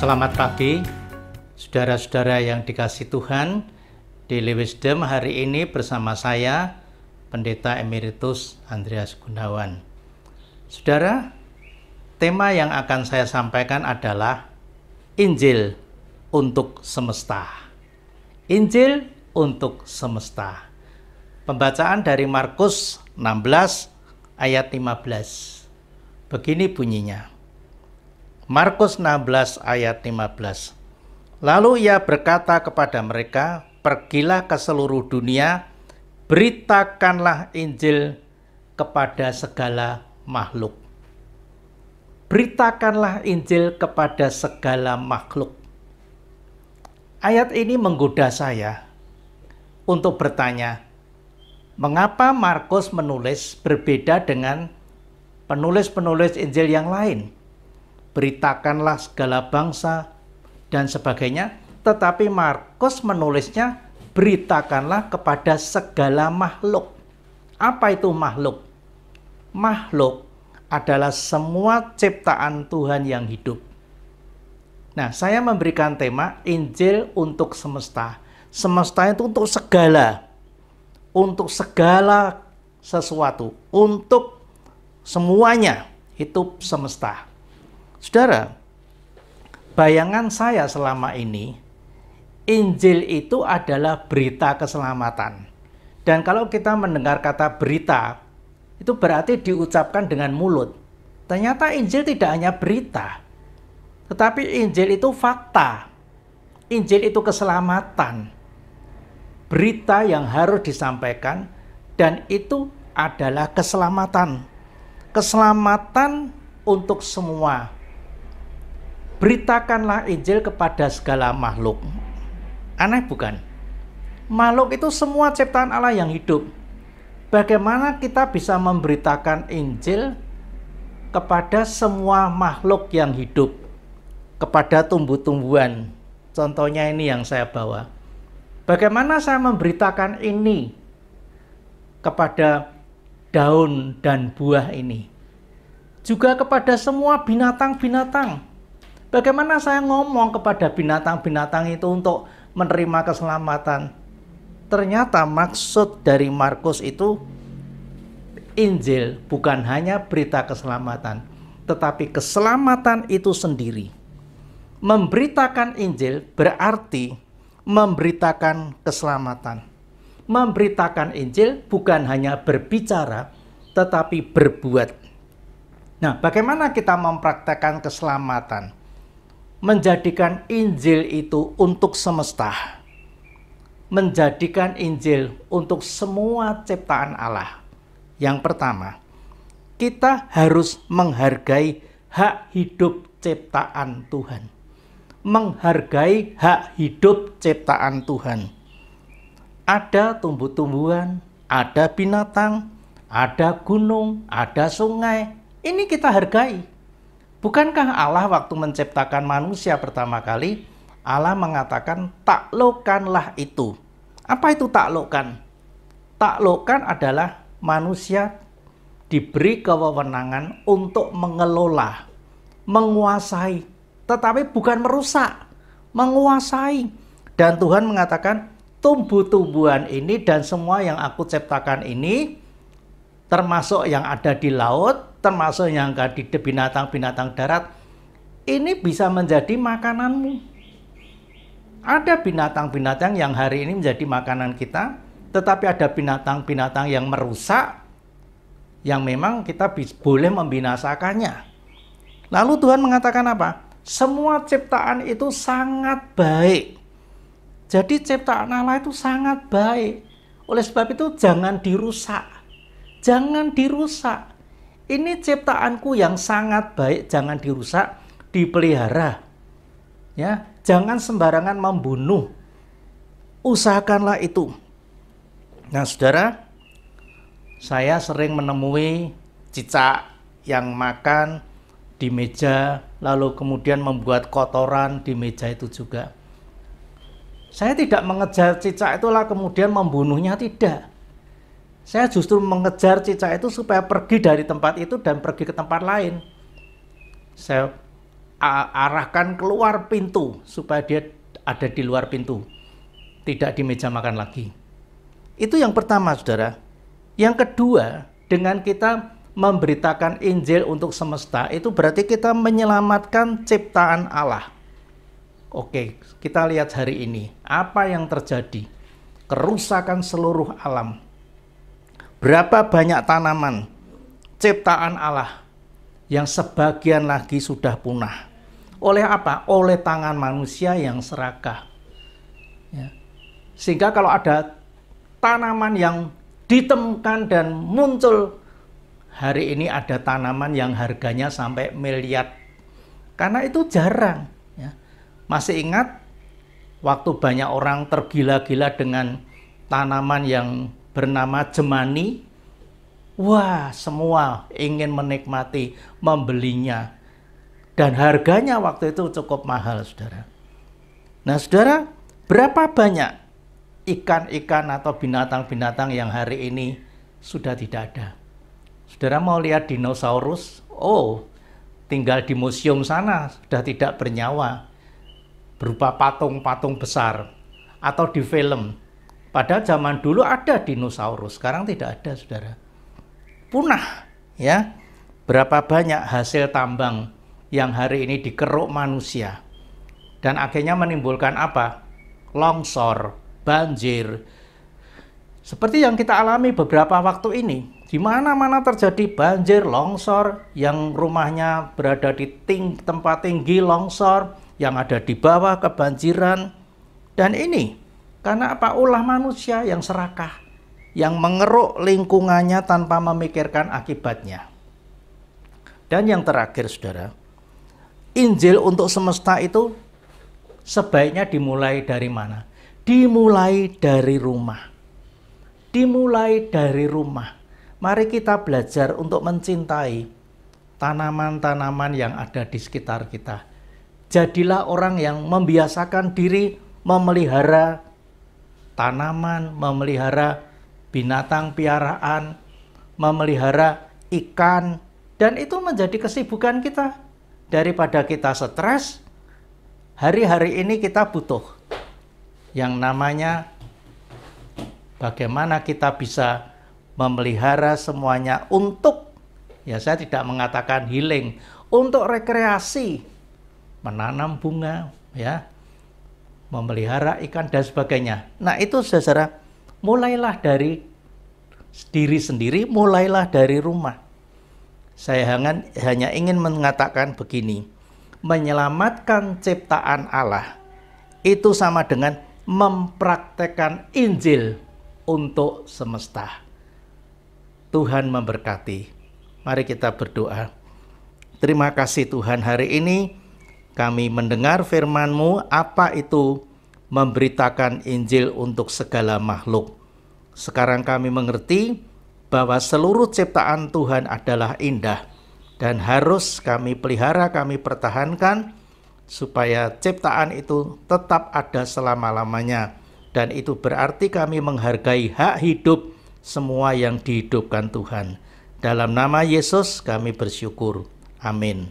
Selamat pagi, saudara-saudara yang dikasihi Tuhan. Daily Wisdom hari ini bersama saya, Pendeta Emeritus Andreas Gunawan. Saudara, tema yang akan saya sampaikan adalah Injil untuk semesta. Injil untuk semesta. Pembacaan dari Markus 16 ayat 15. Begini bunyinya. Markus 16 ayat 15. Lalu ia berkata kepada mereka, pergilah ke seluruh dunia, beritakanlah Injil kepada segala makhluk. Beritakanlah Injil kepada segala makhluk. Ayat ini menggoda saya untuk bertanya, mengapa Markus menulis berbeda dengan penulis-penulis Injil yang lain? Beritakanlah segala bangsa dan sebagainya, tetapi Markus menulisnya beritakanlah kepada segala makhluk. Apa itu makhluk? Makhluk adalah semua ciptaan Tuhan yang hidup. Nah, saya memberikan tema Injil untuk semesta. Semesta itu untuk segala sesuatu, untuk semuanya, itu semesta. Saudara, bayangan saya selama ini, Injil itu adalah berita keselamatan. Dan kalau kita mendengar kata berita, itu berarti diucapkan dengan mulut. Ternyata Injil tidak hanya berita, tetapi Injil itu fakta. Injil itu keselamatan. Berita yang harus disampaikan, dan itu adalah keselamatan. Keselamatan untuk semua. Beritakanlah Injil kepada segala makhluk. Aneh bukan? Makhluk itu semua ciptaan Allah yang hidup. Bagaimana kita bisa memberitakan Injil kepada semua makhluk yang hidup? Kepada tumbuh-tumbuhan. Contohnya ini yang saya bawa. Bagaimana saya memberitakan ini kepada daun dan buah ini? Juga kepada semua binatang-binatang. Bagaimana saya ngomong kepada binatang-binatang itu untuk menerima keselamatan? Ternyata maksud dari Markus itu Injil bukan hanya berita keselamatan, tetapi keselamatan itu sendiri. Memberitakan Injil berarti memberitakan keselamatan. Memberitakan Injil bukan hanya berbicara, tetapi berbuat. Nah, bagaimana kita mempraktekkan keselamatan? Menjadikan Injil itu untuk semesta. Menjadikan Injil untuk semua ciptaan Allah. Yang pertama, kita harus menghargai hak hidup ciptaan Tuhan. Menghargai hak hidup ciptaan Tuhan. Ada tumbuh-tumbuhan, ada binatang, ada gunung, ada sungai. Ini kita hargai. Bukankah Allah waktu menciptakan manusia pertama kali, Allah mengatakan taklukkanlah itu. Apa itu taklukkan? Taklukkan adalah manusia diberi kewenangan untuk mengelola, menguasai, tetapi bukan merusak, menguasai. Dan Tuhan mengatakan tumbuh-tumbuhan ini dan semua yang aku ciptakan ini, termasuk yang ada di laut, termasuk yang ada di binatang-binatang darat, ini bisa menjadi makananmu. Ada binatang-binatang yang hari ini menjadi makanan kita, tetapi ada binatang-binatang yang merusak, yang memang kita boleh membinasakannya. Lalu Tuhan mengatakan apa? Semua ciptaan itu sangat baik. Jadi ciptaan Allah itu sangat baik. Oleh sebab itu jangan dirusak. Jangan dirusak. Ini ciptaanku yang sangat baik, jangan dirusak, dipelihara. Ya, jangan sembarangan membunuh. Usahakanlah itu. Nah, saudara, saya sering menemui cicak yang makan di meja, lalu kemudian membuat kotoran di meja itu juga. Saya tidak mengejar cicak itulah kemudian membunuhnya, tidak. Saya justru mengejar cicak itu supaya pergi dari tempat itu dan pergi ke tempat lain. Saya arahkan keluar pintu supaya dia ada di luar pintu, tidak di meja makan lagi. Itu yang pertama, saudara. Yang kedua, dengan kita memberitakan Injil untuk semesta, itu berarti kita menyelamatkan ciptaan Allah. Oke, kita lihat hari ini apa yang terjadi. Kerusakan seluruh alam. Berapa banyak tanaman ciptaan Allah yang sebagian lagi sudah punah. Oleh apa? Oleh tangan manusia yang serakah. Ya. Sehingga kalau ada tanaman yang ditemukan dan muncul, hari ini ada tanaman yang harganya sampai miliar. Karena itu jarang. Ya. Masih ingat waktu banyak orang tergila-gila dengan tanaman yang bernama jemani? Wah, semua ingin menikmati, membelinya. Dan harganya waktu itu cukup mahal, saudara. Nah, saudara, berapa banyak ikan-ikan atau binatang-binatang yang hari ini sudah tidak ada? Saudara mau lihat dinosaurus? Oh, tinggal di museum sana, sudah tidak bernyawa. Berupa patung-patung besar. Atau di film. Padahal zaman dulu ada dinosaurus, sekarang tidak ada, saudara. Punah, ya. Berapa banyak hasil tambang yang hari ini dikeruk manusia. Dan akhirnya menimbulkan apa? Longsor, banjir. Seperti yang kita alami beberapa waktu ini. Di mana-mana terjadi banjir, longsor, yang rumahnya berada di tempat tinggi longsor, yang ada di bawah kebanjiran. Dan ini karena apa? Ulah manusia yang serakah, yang mengeruk lingkungannya tanpa memikirkan akibatnya. Dan yang terakhir, saudara, Injil untuk semesta itu sebaiknya dimulai dari mana? Dimulai dari rumah. Dimulai dari rumah. Mari kita belajar untuk mencintai tanaman-tanaman yang ada di sekitar kita. Jadilah orang yang membiasakan diri memelihara tanaman, memelihara binatang piaraan, memelihara ikan, dan itu menjadi kesibukan kita. Daripada kita stres, hari-hari ini kita butuh yang namanya bagaimana kita bisa memelihara semuanya untuk, ya saya tidak mengatakan healing, untuk rekreasi, menanam bunga, ya, memelihara ikan dan sebagainya. Nah itu, saudara, mulailah dari diri sendiri, mulailah dari rumah. Saya hanya ingin mengatakan begini, menyelamatkan ciptaan Allah itu sama dengan mempraktekkan Injil untuk semesta. Tuhan memberkati. Mari kita berdoa. Terima kasih Tuhan, hari ini kami mendengar firman-Mu, apa itu memberitakan Injil untuk segala makhluk. Sekarang kami mengerti bahwa seluruh ciptaan Tuhan adalah indah dan harus kami pelihara, kami pertahankan supaya ciptaan itu tetap ada selama-lamanya. Dan itu berarti kami menghargai hak hidup semua yang dihidupkan Tuhan. Dalam nama Yesus kami bersyukur. Amin.